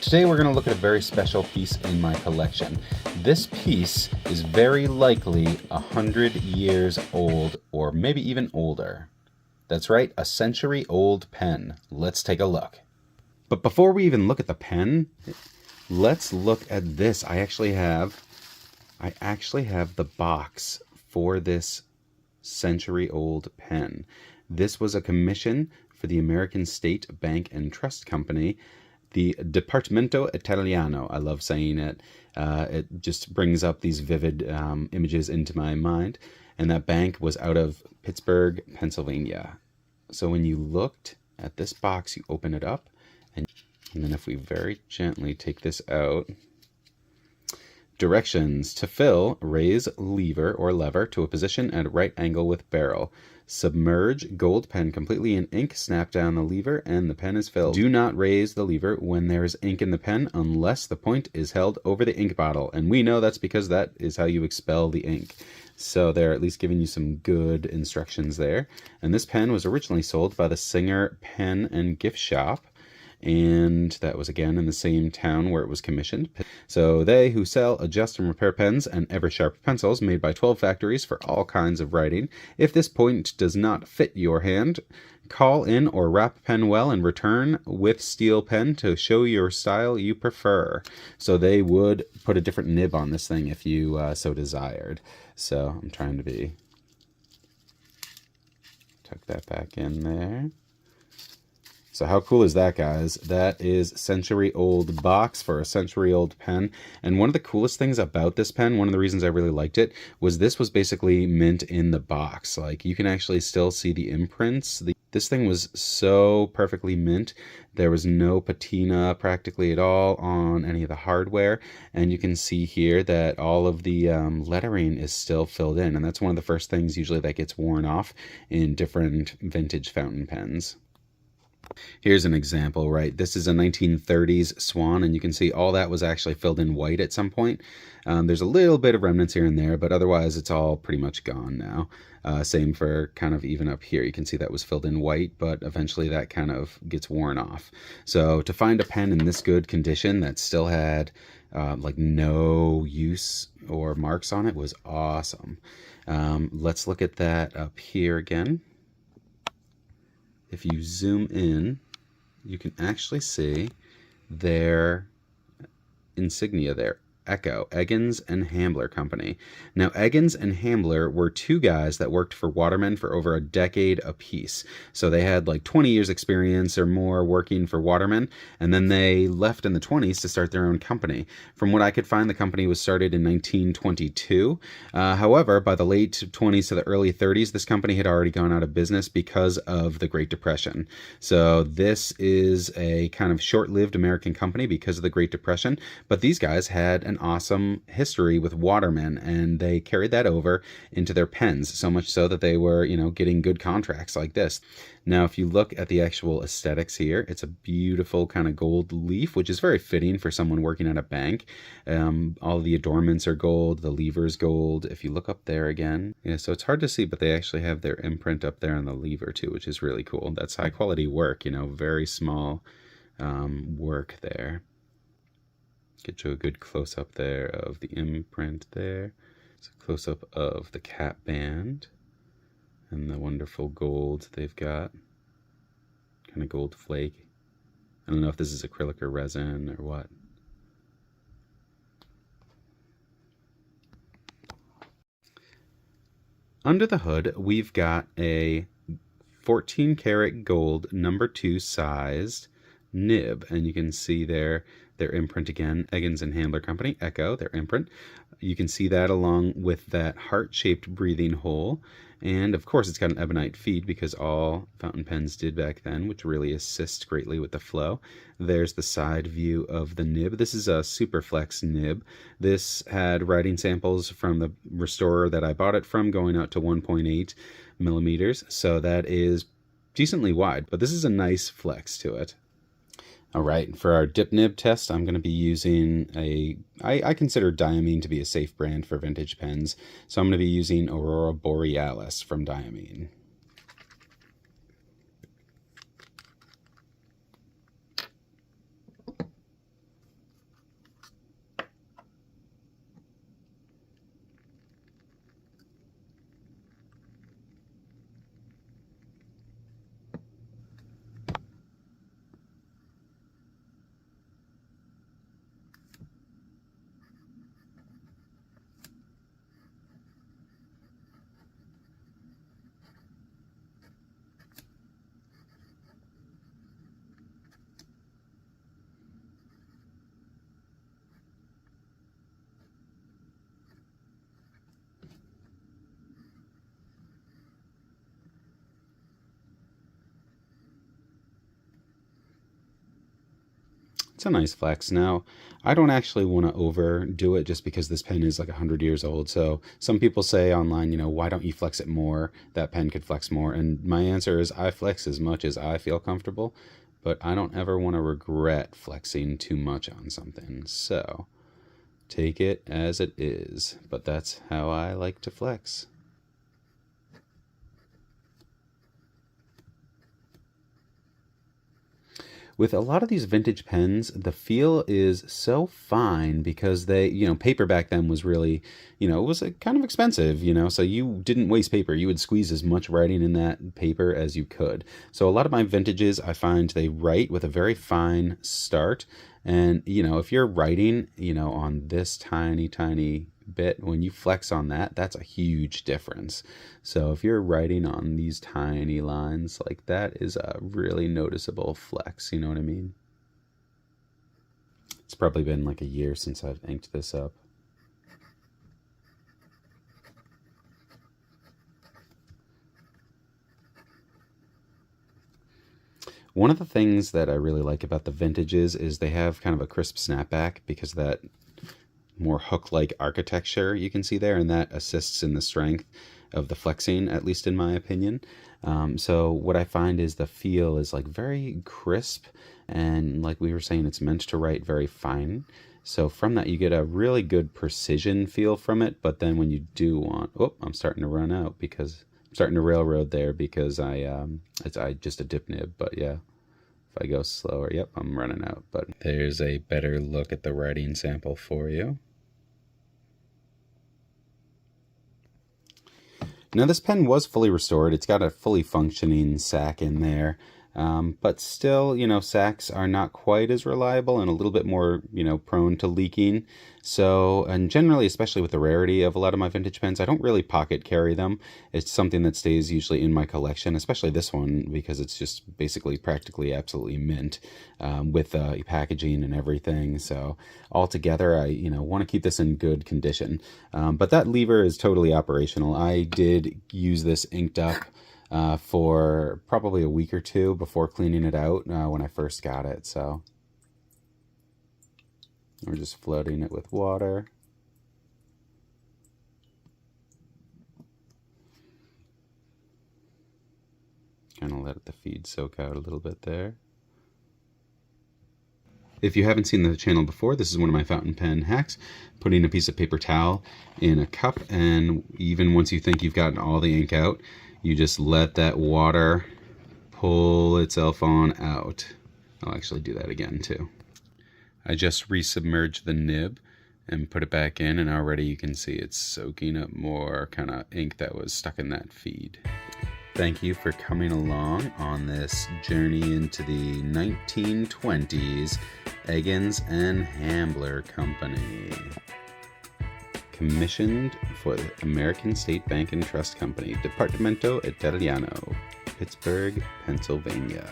Today we're going to look at a very special piece in my collection. This piece is very likely 100 years old, or maybe even older. That's right, a century-old pen. Let's take a look. But before we even look at the pen, let's look at this. I actually have the box for this century-old pen. This was a commission for the American State Bank and Trust Company, the Dipartimento Italiano. I love saying it. It just brings up these vivid images into my mind. And that bank was out of Pittsburgh, Pennsylvania. So when you looked at this box, you open it up, and then if we very gently take this out, directions: to fill, raise lever or lever to a position at right angle with barrel. Submerge gold pen completely in ink, snap down the lever, and the pen is filled. Do not raise the lever when there is ink in the pen unless the point is held over the ink bottle. And we know that's because that is how you expel the ink. So they're at least giving you some good instructions there. And this pen was originally sold by the Singer Pen and Gift Shop, and that was again in the same town where it was commissioned. So they who sell, adjust, and repair pens and ever-sharp pencils made by 12 factories for all kinds of writing. If this point does not fit your hand, call in or wrap pen well and return with steel pen to show your style you prefer. So they would put a different nib on this thing if you so desired. So I'm trying to tuck that back in there. So how cool is that, guys? That is century-old box for a century-old pen. And one of the coolest things about this pen, one of the reasons I really liked it, was this was basically mint in the box. Like, you can actually still see the imprints. This thing was so perfectly mint. There was no patina practically at all on any of the hardware. And you can see here that all of the lettering is still filled in. And that's one of the first things usually that gets worn off in different vintage fountain pens. Here's an example, right? This is a 1930s Swan, and you can see all that was actually filled in white at some point. There's a little bit of remnants here and there, but otherwise it's all pretty much gone now. Same for kind of even up here. You can see that was filled in white, but eventually that kind of gets worn off. So to find a pen in this good condition that still had like no use or marks on it was awesome. Let's look at that up here again. If you zoom in, you can actually see their insignia there. Echo, Eggins and Hambler Company. Now, Eggins and Hambler were two guys that worked for Waterman for over a decade apiece. So they had like 20 years experience or more working for Waterman, and then they left in the 20s to start their own company. From what I could find, the company was started in 1922. However, by the late 20s to the early 30s, this company had already gone out of business because of the Great Depression. So this is a kind of short-lived American company because of the Great Depression, but these guys had an awesome history with Waterman, and they carried that over into their pens, so much so that they were, getting good contracts like this. Now, if you look at the actual aesthetics here, it's a beautiful kind of gold leaf, which is very fitting for someone working at a bank. All the adornments are gold, the lever's gold. If you look up there again, so it's hard to see, but they actually have their imprint up there on the lever too, which is really cool. That's high quality work, very small work there. Get you a good close-up there of the imprint there. It's a close-up of the cap band and the wonderful gold they've got. Kind of gold flake. I don't know if this is acrylic or resin or what. Under the hood, we've got a 14 karat gold number 2 sized nib, and you can see there their imprint again, Eggins and Hambler Company, Echo, their imprint. You can see that along with that heart-shaped breathing hole. And of course it's got an ebonite feed because all fountain pens did back then, which really assists greatly with the flow. There's the side view of the nib. This is a Superflex nib. This had writing samples from the restorer that I bought it from going out to 1.8 millimeters. So that is decently wide, but this is a nice flex to it. All right, for our dip nib test, I'm going to be using I consider Diamine to be a safe brand for vintage pens, so I'm going to be using Aurora Borealis from Diamine. It's a nice flex. Now, I don't actually want to overdo it just because this pen is like 100 years old. So some people say online, you know, why don't you flex it more? That pen could flex more. And my answer is I flex as much as I feel comfortable, but I don't ever want to regret flexing too much on something. So take it as it is, but that's how I like to flex. With a lot of these vintage pens, the feel is so fine because they, you know, paper back then was really, you know, it was kind of expensive, you know, so you didn't waste paper. You would squeeze as much writing in that paper as you could. So a lot of my vintages, I find they write with a very fine start. And, you know, if you're writing, you know, on this tiny, tiny bit, when you flex on that, that's a huge difference. So if you're writing on these tiny lines, like that is a really noticeable flex, you know what I mean? It's probably been like a year since I've inked this up. One of the things that I really like about the vintages is they have kind of a crisp snapback because of that more hook-like architecture you can see there, and that assists in the strength of the flexing, at least in my opinion. So what I find is the feel is like very crisp, and like we were saying, it's meant to write very fine. So from that you get a really good precision feel from it, but then when you do want, oh, I'm starting to run out because I'm starting to railroad there because I just a dip nib, but yeah. If I go slower, yep, I'm running out. But there's a better look at the writing sample for you. Now this pen was fully restored. It's got a fully functioning sack in there. But still, you know, sacks are not quite as reliable and a little bit more, you know, prone to leaking. So, and generally, especially with the rarity of a lot of my vintage pens, I don't really pocket carry them. It's something that stays usually in my collection, especially this one, because it's just basically practically absolutely mint with packaging and everything. So altogether, I, you know, want to keep this in good condition. But that lever is totally operational. I did use this inked up for probably a week or two before cleaning it out when I first got it. So we're just flooding it with water. Kind of let the feed soak out a little bit there. If you haven't seen the channel before, this is one of my fountain pen hacks, putting a piece of paper towel in a cup, and even once you think you've gotten all the ink out, you just let that water pull itself on out. I'll actually do that again too. I just resubmerged the nib and put it back in, and already you can see it's soaking up more kind of ink that was stuck in that feed. Thank you for coming along on this journey into the 1920s Eggins and Hambler Company. Commissioned for the American State Bank and Trust Company, Departamento Italiano, Pittsburgh, Pennsylvania.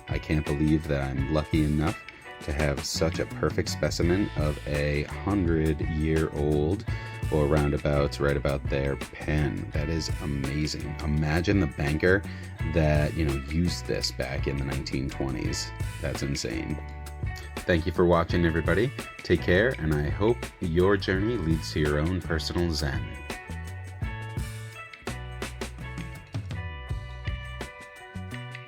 I can't believe that I'm lucky enough to have such a perfect specimen of a 100-year-old, or roundabouts right about there, pen. That is amazing. Imagine the banker that, you know, used this back in the 1920s. That's insane. Thank you for watching, everybody. Take care, and I hope your journey leads to your own personal Zen.